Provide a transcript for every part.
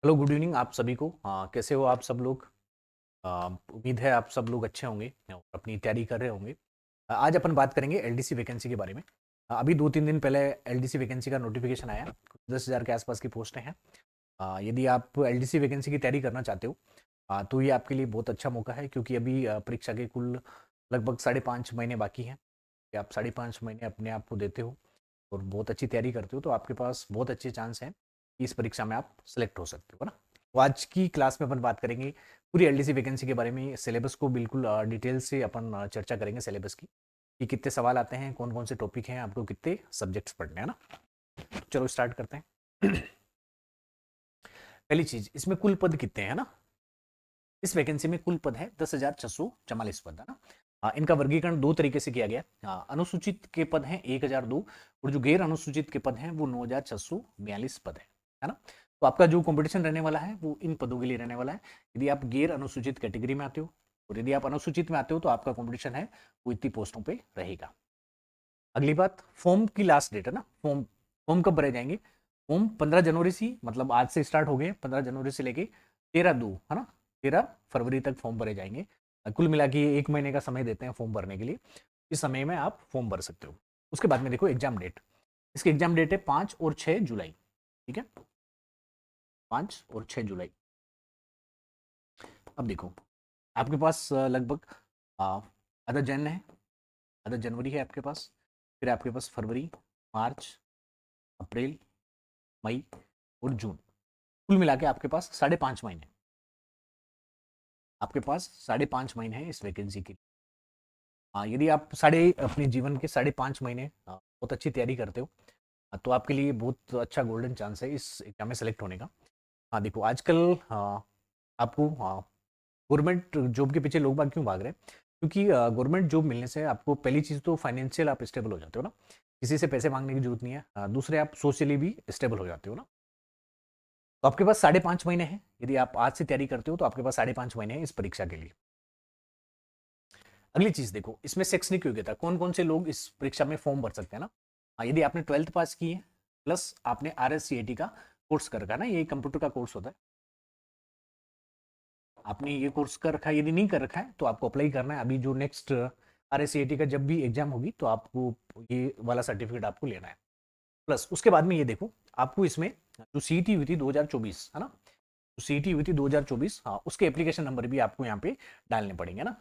Hello, good evening आप सभी को। कैसे हो आप सब लोग? उम्मीद है आप सब लोग अच्छे होंगे और अपनी तैयारी कर रहे होंगे। आज अपन बात करेंगे एलडीसी वैकेंसी के बारे में। अभी 2-3 दिन पहले एलडीसी वैकेंसी का नोटिफिकेशन आया। 10,000 के आसपास की पोस्टें हैं। यदि आप एलडीसी वैकेंसी की तैयारी करना चाहते हो तो ये आपके लिए बहुत अच्छा मौका है, क्योंकि अभी परीक्षा के कुल लगभग 5.5 महीने बाकी हैं। कि आप 5.5 महीने अपने आप को देते हो और बहुत अच्छी तैयारी करते हो, तो आपके पास बहुत अच्छे चांस हैं कि इस परीक्षा में आप सिलेक्ट हो सकते हो, है ना। तो आज की क्लास में अपन बात करेंगे पूरी एलडीसी वैकेंसी के बारे में। सिलेबस को बिल्कुल डिटेल से अपन चर्चा करेंगे सिलेबस की, कि कितने सवाल आते हैं, कौन कौन से टॉपिक हैं, आपको कितने सब्जेक्ट्स पढ़ने हैं ना। तो चलो स्टार्ट करते हैं। पहली चीज, इसमें कुल पद कितने हैं ना। इस वैकेंसी में कुल पद है 10,644 पद, है ना। इनका वर्गीकरण दो तरीके से किया गया। अनुसूचित के पद हैं 1,002, और जो गैर अनुसूचित के पद हैं वो 9,642 पद है ना। तो आपका जो कंपटीशन रहने वाला है वो इन पदों के लिए रहने वाला है। यदि आप गैर अनुसूचित कैटेगरी में आते हो और यदि आप अनुसूचित में आते हो तो आपका कंपटीशन है वो इतनी पोस्टों पे रहेगा। अगली बात, फॉर्म की लास्ट डेट है ना। फॉर्म फॉर्म कब भरे जाएंगे? फॉर्म 15 जनवरी से, मतलब आज से स्टार्ट हो गए, 15 जनवरी से लेके 13 है ना, 13 फरवरी तक फॉर्म भरे जाएंगे। कुल मिला के 1 महीने का समय देते हैं फॉर्म भरने के लिए। इस समय में आप फॉर्म भर सकते हो। उसके बाद में देखो एग्जाम डेट। इसकी एग्जाम डेट है 5 और 6 जुलाई। ठीक है, 5 और 6 जुलाई। अब देखो, आपके पास लगभग आधा जन है, आधा जनवरी है आपके पास। फिर आपके पास फरवरी, मार्च, अप्रैल, मई और जून। कुल मिला के आपके पास 5.5 महीने। आपके पास 5.5 महीने हैं इस वैकेंसी के लिए। यदि आप अपने जीवन के 5.5 महीने बहुत अच्छी तैयारी करते हो, तो आपके लिए बहुत अच्छा गोल्डन चांस है इस एग्जाम में सेलेक्ट होने का। हाँ देखो, आजकल आपको गवर्नमेंट जॉब के पीछे लोग बाग क्यों भाग रहे हैं? क्योंकि गवर्नमेंट जॉब मिलने से आपको पहली चीज़ तो फाइनेंशियल आप स्टेबल हो जाते हो ना। किसी से पैसे मांगने की जरूरत नहीं है। दूसरे, आप सोशली भी स्टेबल हो जाते हो ना। तो आपके पास 5.5 महीने हैं। यदि आप आज से तैयारी करते हो तो आपके पास 5.5 महीने हैं इस परीक्षा के लिए। अगली चीज देखो, इसमें शैक्षणिक योग्यता, कौन कौन से लोग इस परीक्षा में फॉर्म भर सकते हैं ना। यदि आपने 12th पास की है, प्लस आपने RSCAT का कोर्स कर रखा है ना, ये कंप्यूटर का कोर्स होता है। आपने ये कोर्स कर रखा है, यदि नहीं कर रखा है तो आपको अप्लाई करना है। अभी जो नेक्स्ट RSCAT का जब भी एग्जाम होगी तो आपको ये वाला सर्टिफिकेट आपको लेना है। प्लस उसके बाद में ये देखो, आपको इसमें जो सीईटी हुई थी 2024, है ना, जो सीईटी हुई थी 2024, हाँ, उसके एप्लीकेशन नंबर भी आपको यहाँ पे डालने पड़ेंगे ना।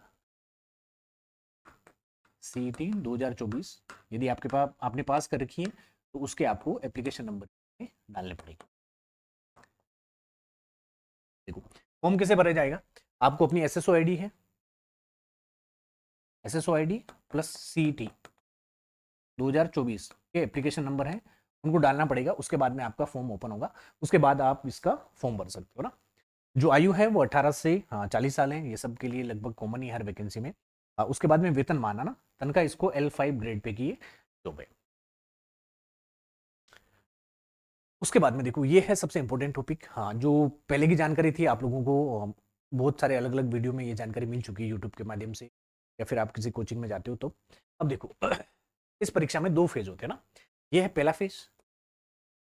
सीईटी 2024 यदि आपके पास आपने पास कर रखी है तो उसके आपको एप्लीकेशन नंबर डालने पड़ेंगे। देखो, फॉर्म कैसे भरा जाएगा? आपको अपनी SSO आईडी है, SSO आईडी प्लस सीईटी 2024 के एप्लीकेशन नंबर है, उनको डालना पड़ेगा। उसके बाद में आपका फॉर्म ओपन होगा। उसके बाद आप इसका फॉर्म भर सकते हो ना। जो आयु है वो 18 से 40 साल है। ये सब के लिए लगभग कॉमन ही हर वैकेंसी में। उसके बाद में वेतन माना ना, तनख्वाह इसको L5 ग्रेड पे की जॉब है। उसके बाद में देखो, ये है सबसे इंपॉर्टेंट टॉपिक। हाँ, जो पहले की जानकारी थी आप लोगों को, बहुत सारे अलग अलग वीडियो में ये जानकारी मिल चुकी है यूट्यूब के माध्यम से, या फिर आप किसी कोचिंग में जाते हो तो। अब देखो, इस परीक्षा में दो फेज होते हैं ना। ये है पहला फेज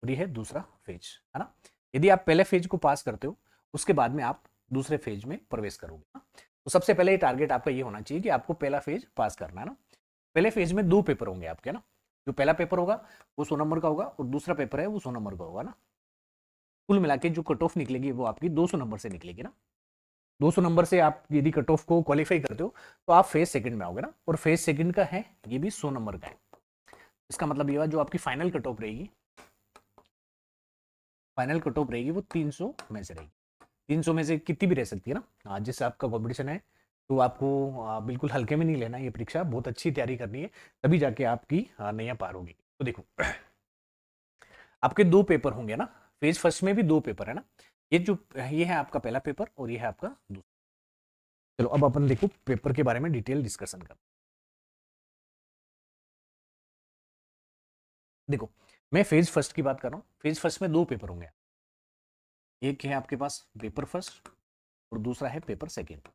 और ये है दूसरा फेज, है ना। यदि आप पहले फेज को पास करते हो, उसके बाद में आप दूसरे फेज में प्रवेश करोगे ना। तो सबसे पहले टारगेट आपका ये होना चाहिए कि आपको पहला फेज पास करना है ना। पहले फेज में दो पेपर होंगे आपके ना। जो पहला पेपर होगा वो 100 नंबर का होगा, और दूसरा पेपर है वो 100 नंबर का होगा ना। कुल मिला के जो कट ऑफ निकलेगी वो आपकी 200 नंबर से निकलेगी ना। 200 नंबर से आप यदि कट ऑफ को क्वालिफाई करते हो तो आप फेज सेकंड में आओगे ना। और फेज सेकंड का है, ये भी 100 नंबर का है। इसका मतलब ये हुआ, जो आपकी फाइनल कट ऑफ रहेगी, फाइनल कट ऑफ रहेगी वो 300 में से रहेगी। 300 में से कितनी भी रह सकती है ना। जिससे आपका कॉम्पिटिशन है, तो आपको बिल्कुल हल्के में नहीं लेना है। ये परीक्षा बहुत अच्छी तैयारी करनी है, तभी जाके आपकी नैया पार होगी। तो देखो, आपके दो पेपर होंगे ना। फेज फर्स्ट में भी दो पेपर है ना। ये है आपका पहला पेपर और ये है आपका दूसरा। चलो अब अपन देखो पेपर के बारे में डिटेल डिस्कशन कर। देखो, मैं फेज फर्स्ट की बात कर रहा हूँ। फेज फर्स्ट में दो पेपर होंगे। एक है आपके पास पेपर फर्स्ट और दूसरा है पेपर सेकेंड।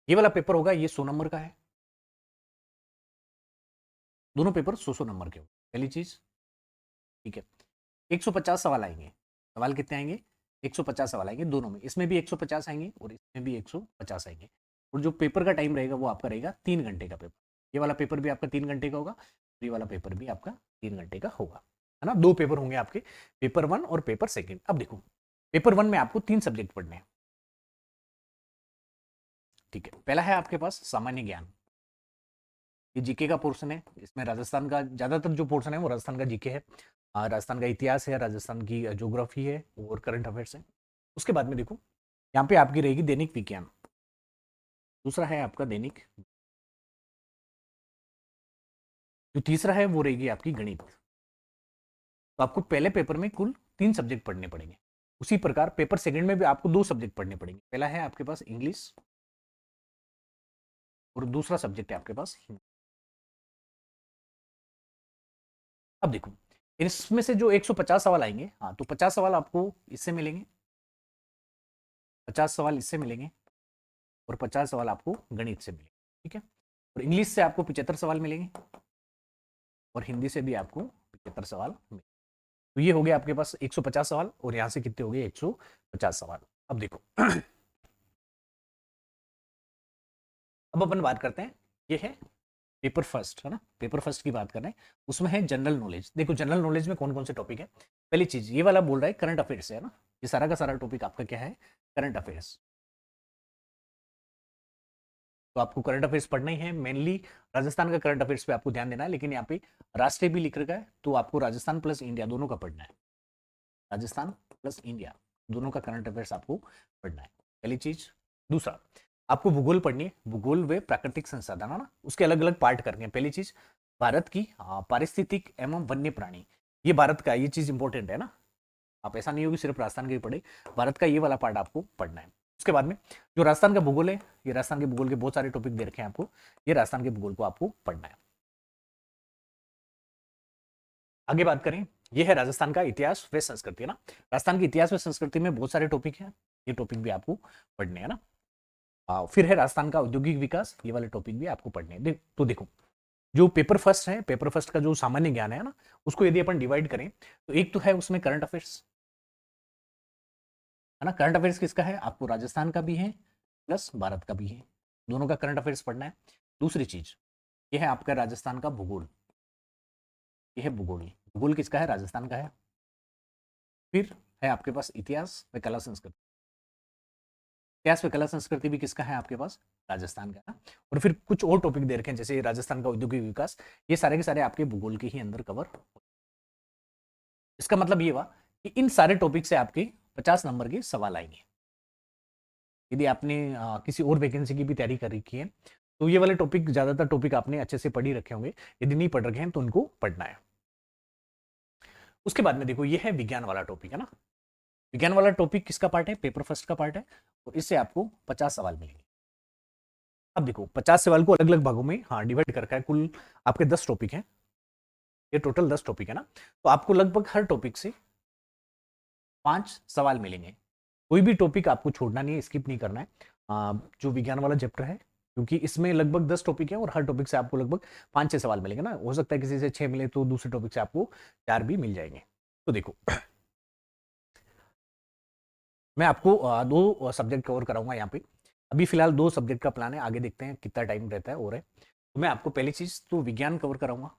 ये वाला पेपर होगा, ये 100 नंबर का है। दोनों पेपर 100 नंबर के होंगे, पहली चीज। ठीक है, 150 सवाल आएंगे। सवाल कितने आएंगे? 150 सवाल आएंगे दोनों में, इसमें भी 150 आएंगे और इसमें भी 150 आएंगे। और जो पेपर का टाइम रहेगा वो आपका रहेगा 3 घंटे का पेपर। ये वाला पेपर भी आपका 3 घंटे का होगा, ये वाला पेपर भी आपका 3 घंटे का होगा, है ना। 2 पेपर होंगे आपके, पेपर 1 और पेपर 2। अब देखो, पेपर 1 में आपको 3 सब्जेक्ट पढ़ने हैं। ठीक है, पहला है आपके पास सामान्य ज्ञान, ये जीके का पोर्शन है। इसमें राजस्थान का ज्यादातर जो पोर्शन है वो राजस्थान का जीके है, राजस्थान का इतिहास है, राजस्थान की ज्योग्राफी है और करंट अफेयर्स है। उसके बाद में देखो, यहाँ पे आपकी रहेगी दैनिक विज्ञान, दूसरा है आपका दैनिक, जो तीसरा है वो रहेगी आपकी गणित। तो आपको पहले पेपर में कुल 3 सब्जेक्ट पढ़ने पड़ेंगे। उसी प्रकार पेपर 2 में भी आपको 2 सब्जेक्ट पढ़ने पड़ेंगे। पहला है आपके पास इंग्लिश और दूसरा सब्जेक्ट है आपके पास हिंदी। अब देखो, इसमें से जो 150 सवाल आएंगे, हाँ, तो 50 सवाल आपको इससे मिलेंगे, 50 सवाल इससे मिलेंगे और 50 सवाल आपको गणित से मिलेंगे। ठीक है, और इंग्लिश से आपको 75 सवाल मिलेंगे और हिंदी से भी आपको 75 सवाल मिलेंगे। तो ये हो गया आपके पास 150 सवाल और यहाँ से कितने हो गए? 150 सवाल। अब देखो अब अपन बात करते हैं, ये है पेपर फर्स्ट, है ना। पेपर फर्स्ट की बात कर रहे हैं, उसमें है जनरल नॉलेज। देखो जनरल नॉलेज में कौन कौन से टॉपिक है। पहली चीज ये वाला बोल रहा है करंट अफेयर्स, है ना। ये सारा का सारा टॉपिक आपका क्या है? Current affairs. तो आपको करंट अफेयर्स पढ़ना ही है मेनली। राजस्थान का करंट अफेयर्स पे आपको ध्यान देना है, लेकिन यहाँ पे राष्ट्रीय भी लिख रखा है, तो आपको राजस्थान प्लस इंडिया दोनों का पढ़ना है। राजस्थान प्लस इंडिया दोनों का करंट अफेयर्स आपको पढ़ना है, पहली चीज। दूसरा, आपको भूगोल पढ़नी है, भूगोल व प्राकृतिक संसाधन, है ना। उसके अलग अलग पार्ट करने हैं। पहली चीज भारत की पारिस्थितिक एवं वन्य प्राणी, ये भारत का, ये चीज इंपॉर्टेंट है ना। आप ऐसा नहीं होगी सिर्फ राजस्थान के ही पढ़े, भारत का ये वाला पार्ट आपको पढ़ना है। उसके बाद में जो राजस्थान का भूगोल है, ये राजस्थान के भूगोल के बहुत सारे टॉपिक दे रखे हैं आपको, ये राजस्थान के भूगोल को आपको पढ़ना है। आगे बात करें, ये है राजस्थान का इतिहास व संस्कृति, है ना। राजस्थान के इतिहास व संस्कृति में बहुत सारे टॉपिक हैं, ये टॉपिक भी आपको पढ़ने हैं ना। फिर है राजस्थान का औद्योगिक विकास, ये वाले टॉपिक भी आपको पढ़ने हैं। तो देखो, जो पेपर फर्स्ट है, पेपर फर्स्ट का जो सामान्य ज्ञान है ना, उसको यदि अपन डिवाइड करें तो एक तो है उसमें करंट अफेयर्स, है ना। करंट अफेयर्स किसका है? आपको राजस्थान का भी है प्लस भारत का भी है, दोनों का करंट अफेयर्स पढ़ना है। दूसरी चीज, ये है आपका राजस्थान का भूगोल, ये है भूगोल, भूगोल किसका है? राजस्थान का है। फिर है आपके पास इतिहास व कला संस्कृति, इतिहास व कला संस्कृति भी किसका है? आपके पास राजस्थान का है। और फिर कुछ और टॉपिक दे रखे हैं, जैसे राजस्थान का औद्योगिक विकास, ये सारे के सारे आपके भूगोल के ही अंदर कवर। इसका मतलब ये हुआ कि इन सारे टॉपिक से आपके 50 नंबर के सवाल आएंगे। यदि आपने किसी और वैकेंसी की भी तैयारी कर रखी है, तो ये वाले टॉपिक, ज्यादातर टॉपिक आपने अच्छे से पढ़ ही रखे होंगे। यदि नहीं पढ़ रखे हैं तो उनको पढ़ना है। उसके बाद में देखो, ये है विज्ञान वाला टॉपिक, है ना। विज्ञान वाला टॉपिक किसका पार्ट है? पेपर फर्स्ट का पार्ट है, और इससे आपको 50 सवाल मिलेंगे। अब देखो, 50 सवाल को अलग अलग भागों में डिवाइड करके कुल आपके 10 टॉपिक हैं, ये टोटल 10 टॉपिक है ना। तो आपको लगभग हर टॉपिक से 5 सवाल मिलेंगे। कोई भी टॉपिक आपको छोड़ना नहीं है, स्किप नहीं करना है, जो विज्ञान वाला चैप्टर है, क्योंकि इसमें लगभग 10 टॉपिक है और हर टॉपिक से आपको लगभग 5-6 सवाल मिलेंगे ना। हो सकता है किसी से 6 मिले तो दूसरे टॉपिक से आपको 4 भी मिल जाएंगे। तो देखो, मैं आपको 2 सब्जेक्ट कवर कराऊंगा यहाँ पे। अभी फिलहाल 2 सब्जेक्ट का प्लान है, आगे देखते हैं कितना टाइम रहता है और है। तो मैं आपको पहली चीज तो विज्ञान कवर कराऊंगा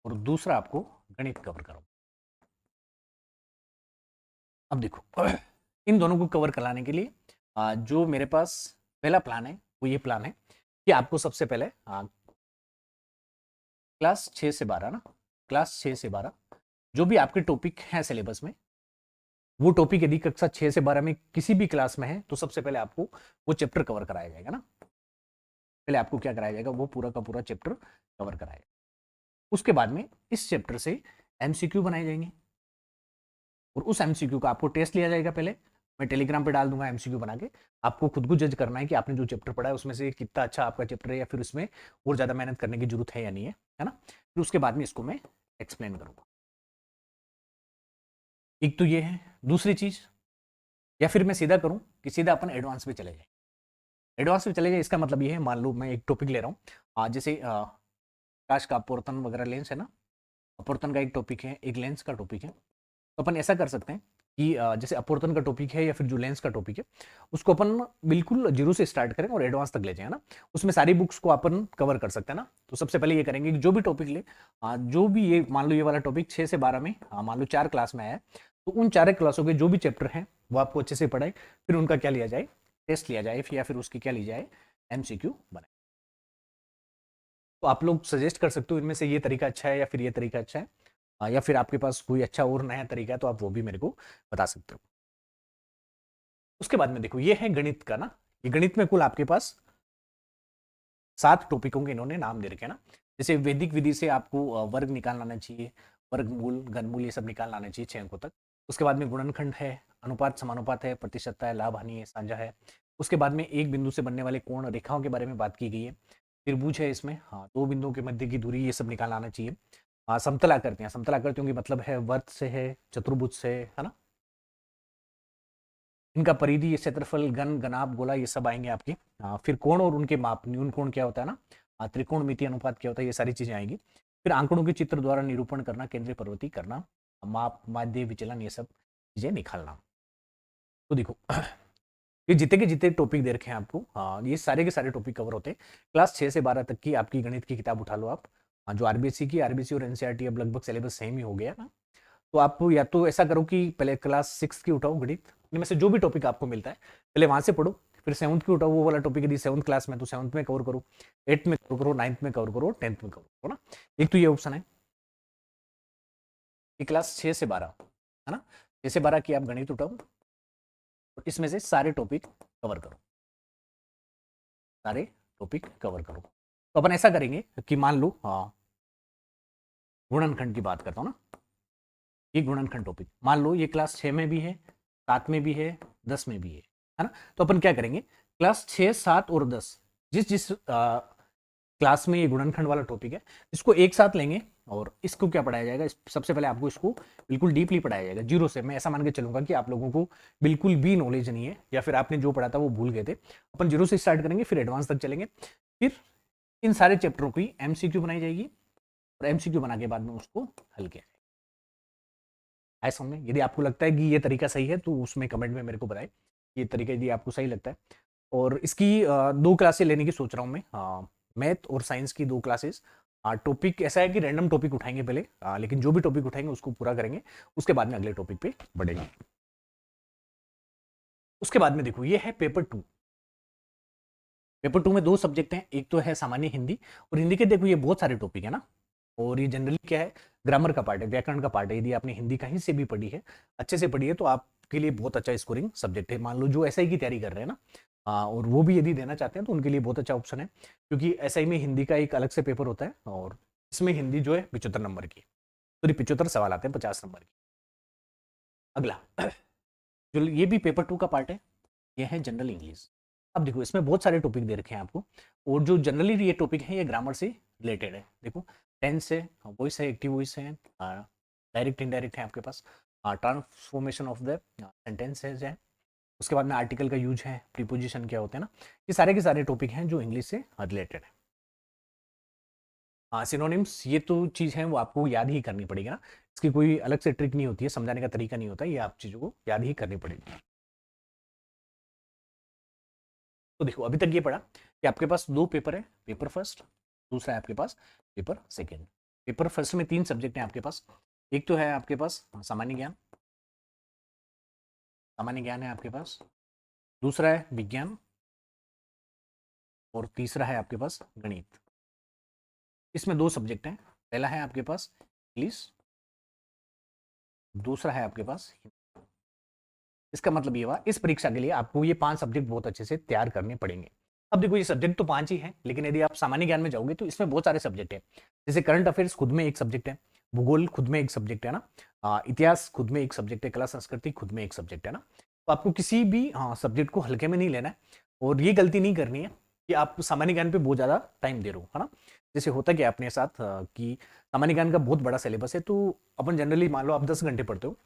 और दूसरा आपको गणित कवर कराऊंगा। अब देखो, इन दोनों को कवर कराने के लिए जो मेरे पास पहला प्लान है वो ये प्लान है कि आपको सबसे पहले क्लास 6 से 12 ना, क्लास 6 से 12 जो भी आपके टॉपिक हैं सिलेबस में, वो टॉपिक यदि कक्षा 6 से 12 में किसी भी क्लास में है तो सबसे पहले आपको वो चैप्टर कवर कराया जाएगा ना। पहले आपको क्या कराया जाएगा? वो पूरा का पूरा चैप्टर कवर कराएगा। उसके बाद में इस चैप्टर से एमसीक्यू बनाए जाएंगे और उस एमसीक्यू का आपको टेस्ट लिया जाएगा। पहले मैं टेलीग्राम पे डाल दूंगा एमसीक्यू बना के, आपको खुद को जज करना है कि आपने जो चैप्टर पढ़ा है उसमें से कितना अच्छा आपका चैप्टर है, या फिर उसमें और ज्यादा मेहनत करने की जरूरत है या नहीं है ना। फिर उसके बाद में इसको मैं एक्सप्लेन करूंगा। एक तो ये है। दूसरी चीज, या फिर मैं सीधा करूं कि सीधा अपन एडवांस पे चले जाए, एडवांस में चले जाए इसका मतलब ये है, मान लो मैं एक टॉपिक ले रहा हूँ, जैसे प्रकाश का अपवर्तन वगैरह लेंस है ना, अपवर्तन का एक टॉपिक है, एक लेंस का टॉपिक है। तो अपन ऐसा कर सकते हैं कि जैसे अपवर्तन का टॉपिक है या फिर जो लेंस का टॉपिक है, उसको अपन बिल्कुल जीरो से स्टार्ट करें और एडवांस तक ले जाए, है ना। उसमें सारी बुक्स को अपन कवर कर सकते हैं ना। तो सबसे पहले ये करेंगे कि जो भी टॉपिक ले, जो भी ये मान लो ये वाला टॉपिक 6 से 12 में, मान लो 4 क्लास में आया है, तो उन 4 क्लासों के जो भी चैप्टर हैं वो आपको अच्छे से पढ़ाए, फिर उनका क्या लिया जाए, टेस्ट लिया जाए, या फिर उसकी क्या ली जाए, एमसीक्यू बनाए। तो आप लोग सजेस्ट कर सकते हो इनमें से ये तरीका अच्छा है या फिर ये तरीका अच्छा है, या फिर आपके पास कोई अच्छा और नया तरीका है तो आप वो भी मेरे को बता सकते हो। उसके बाद में देखो ये है गणित का ना, ये गणित में कुल आपके पास 7 टॉपिकों के इन्होंने नाम दे रखे हैं ना। जैसे वैदिक विधि से आपको वर्ग निकालना आना चाहिए, वर्गमूल, घनमूल, ये सब निकालना आना चाहिए 6 अंकों तक। उसके बाद में गुणनखंड है, अनुपात समानुपात है, प्रतिशतता है, लाभ हानि है, साझा है। उसके बाद में एक बिंदु से बनने वाले कोण रेखाओं के बारे में बात की गई है। त्रिभुज है इसमें, हाँ, 2 बिंदुओं के मध्य की दूरी, ये सब निकालना आना चाहिए। समतलाकृतियां, समतलाकृतियों की मतलब है वर्त से है, चतुर्भुज से है ना, इनका परिधि, क्षेत्रफल, घन, घनाभ, गोला, ये सब आएंगे आपके। फिर कोण और उनके माप, न्यून कोण क्या होता है ना, त्रिकोणमितीय अनुपात क्या होता है, ये सारी चीजें आएंगी। फिर आंकड़ों के चित्र द्वारा निरूपण करना, केंद्रीय प्रवृत्ति करना, माप, माध्य, विचलन, ये सब चीजें निकालना। तो देखो ये जितने के जितने टॉपिक दे रखे हैं आपको, ये सारे के सारे टॉपिक कवर होते हैं। क्लास 6 से 12 तक की आपकी गणित की किताब उठा लो आप, जो आरबीएससी की, आरबीएससी और एनसीईआरटी अब लगभग सिलेबस सेम ही हो गया ना। तो आप या तो ऐसा करो कि पहले क्लास 6 की उठाओ गणित, इनमें से जो भी टॉपिक आपको मिलता है पहले वहां से पढ़ो। फिर 7th की उठाओ, वो वाला टॉपिक यदि 7th क्लास में तो 7th में कवर करो, 8th में कवर करो, 9th में कवर करो, 10th में कवर करो ना। एक तो ये ऑप्शन है कि क्लास 6 से 12 है ना, 6 से 12 की आप गणित उठाओ और इसमें से सारे टॉपिक कवर करो, सारे टॉपिक कवर करो। तो अपन ऐसा करेंगे कि मान लो, गुणनखंड की बात करता हूँ ना, ये गुणनखंड टॉपिक मान लो ये क्लास 6 में भी है, 7 में भी है, 10 में भी है ना। तो अपन क्या करेंगे, क्लास 6, 7 और 10 जिस जिस क्लास में ये गुणनखंड वाला टॉपिक है, इसको एक साथ लेंगे और इसको क्या पढ़ाया जाएगा, सबसे पहले आपको इसको बिल्कुल डीपली पढ़ाया जाएगा जीरो से। मैं ऐसा मान के चलूंगा कि आप लोगों को बिल्कुल भी नॉलेज नहीं है या फिर आपने जो पढ़ा था वो भूल गए थे। अपन जीरो से स्टार्ट करेंगे, फिर एडवांस तक चलेंगे, फिर इन सारे चैप्टरों की एमसीक्यू बनाई जाएगी और एमसीक्यू बना के बाद में उसको हल किया जाएगा। ऐसा में यदि आपको लगता है कि ये तरीका सही है तो उसमें कमेंट में मेरे को बताएं, ये तरीका यदि आपको सही लगता है। और इसकी 2 क्लासेस लेने की सोच रहा हूँ मैं, मैथ और साइंस की 2 क्लासेस। टॉपिक ऐसा है कि रैंडम टॉपिक उठाएंगे पहले, लेकिन जो भी टॉपिक उठाएंगे उसको पूरा करेंगे, उसके बाद में अगले टॉपिक पे बढ़ेंगे। उसके बाद में देखो ये है पेपर 2। पेपर 2 में 2 सब्जेक्ट हैं, एक तो है सामान्य हिंदी, और हिंदी के देखो ये बहुत सारे टॉपिक है ना, और ये जनरली क्या है, ग्रामर का पार्ट है, व्याकरण का पार्ट है। यदि आपने हिंदी कहीं से भी पढ़ी है, अच्छे से पढ़ी है, तो आपके लिए बहुत अच्छा स्कोरिंग सब्जेक्ट है। मान लो जो एसआई की तैयारी कर रहे हैं ना, और वो भी यदि देना चाहते हैं तो उनके लिए बहुत अच्छा ऑप्शन है, क्योंकि एसआई में हिंदी का एक अलग से पेपर होता है, और इसमें हिंदी जो है 75 नंबर की, तो 75 सवाल आते हैं 50 नंबर की। अगला जो ये भी पेपर 2 का पार्ट है, ये है जनरल इंग्लिश। अब देखो इसमें बहुत सारे टॉपिक दे रखे हैं आपको, और जो जनरली ये टॉपिक है ये ग्रामर से रिलेटेड है। देखो टेंस है, वॉइस है, एक्टिव वॉइस है, डायरेक्ट इनडायरेक्ट है आपके पास, ट्रांसफॉर्मेशन ऑफ द सेंटेंसेज है, उसके बाद में आर्टिकल का यूज है, प्रीपोजिशन क्या होते हैं ना, ये सारे के सारे टॉपिक हैं जो इंग्लिश से रिलेटेड है। हाँ, सिनोनिम्स ये तो चीज़ है वो आपको याद ही करनी पड़ेगी ना, इसकी कोई अलग से ट्रिक नहीं होती है, समझाने का तरीका नहीं होता है, ये आप चीज़ों को याद ही करनी पड़ेगी। तो देखो अभी तक ये पढ़ा कि आपके पास 2 पेपर है, पेपर फर्स्ट, दूसरा है आपके पास पेपर सेकेंड। पेपर फर्स्ट में 3 सब्जेक्ट हैं आपके पास, एक तो है आपके पास सामान्य ज्ञान, सामान्य ज्ञान है आपके पास, दूसरा है विज्ञान, और तीसरा है आपके पास गणित। इसमें 2 सब्जेक्ट हैं, पहला है आपके पास इंग्लिश, दूसरा है आपके पास हिंदी। इसका मतलब ये हुआ इस परीक्षा के लिए आपको ये 5 सब्जेक्ट बहुत अच्छे से तैयार करने पड़ेंगे। अब देखो ये सब्जेक्ट तो 5 ही हैं, लेकिन यदि आप सामान्य ज्ञान में जाओगे तो इसमें बहुत सारे सब्जेक्ट हैं। जैसे करंट अफेयर्स खुद में एक सब्जेक्ट है, भूगोल खुद में एक सब्जेक्ट है ना, इतिहास खुद में एक सब्जेक्ट है, कला संस्कृति खुद में एक सब्जेक्ट है ना। तो आपको किसी भी सब्जेक्ट को हल्के में नहीं लेना है, और ये गलती नहीं करनी है कि आप सामान्य ज्ञान पे बहुत ज्यादा टाइम दे रहे हो, है ना। जैसे होता क्या अपने साथ, कि सामान्य ज्ञान का बहुत बड़ा सिलेबस है, तो अपन जनरली मान लो आप 10 घंटे पढ़ते हो,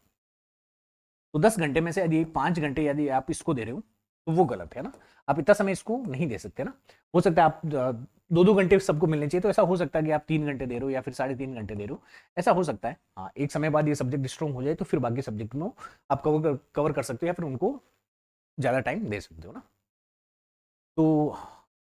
तो 10 घंटे में से यदि 5 घंटे यदि आप इसको दे रहे हो, तो वो गलत है ना। आप इतना समय इसको नहीं दे सकते ना। हो सकता है आप 2-2 घंटे सबको मिलने चाहिए, तो ऐसा हो सकता है कि आप 3 घंटे दे रहे हो या फिर साढ़े 3 घंटे दे रहे हो, ऐसा हो सकता है। हाँ, एक समय बाद ये सब्जेक्ट स्ट्रॉन्ग हो जाए तो फिर बाकी सब्जेक्ट में आप कवर कर सकते हो या फिर उनको ज़्यादा टाइम दे सकते हो ना। तो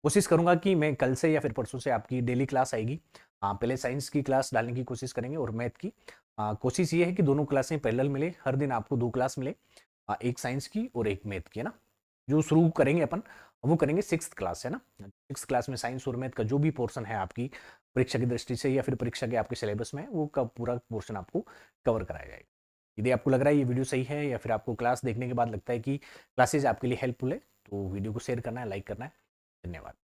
कोशिश करूँगा कि मैं कल से या फिर परसों से आपकी डेली क्लास आएगी। पहले साइंस की क्लास डालने की कोशिश करेंगे और मैथ की। कोशिश ये है कि दोनों क्लासें पैरेलल मिले, हर दिन आपको 2 क्लास मिले। एक साइंस की और एक मैथ की, है ना? जो शुरू करेंगे अपन, वो करेंगे 6th क्लास, है ना? 6th क्लास में साइंस और मैथ का जो भी पोर्शन है आपकी परीक्षा की दृष्टि से या फिर परीक्षा के आपके सिलेबस में, वो का पूरा पोर्शन आपको कवर कराया जाएगा। यदि आपको लग रहा है ये वीडियो सही है या फिर आपको क्लास देखने के बाद लगता है कि क्लासेस आपके लिए हेल्पफुल है, तो वीडियो को शेयर करना है, लाइक करना है। धन्यवाद।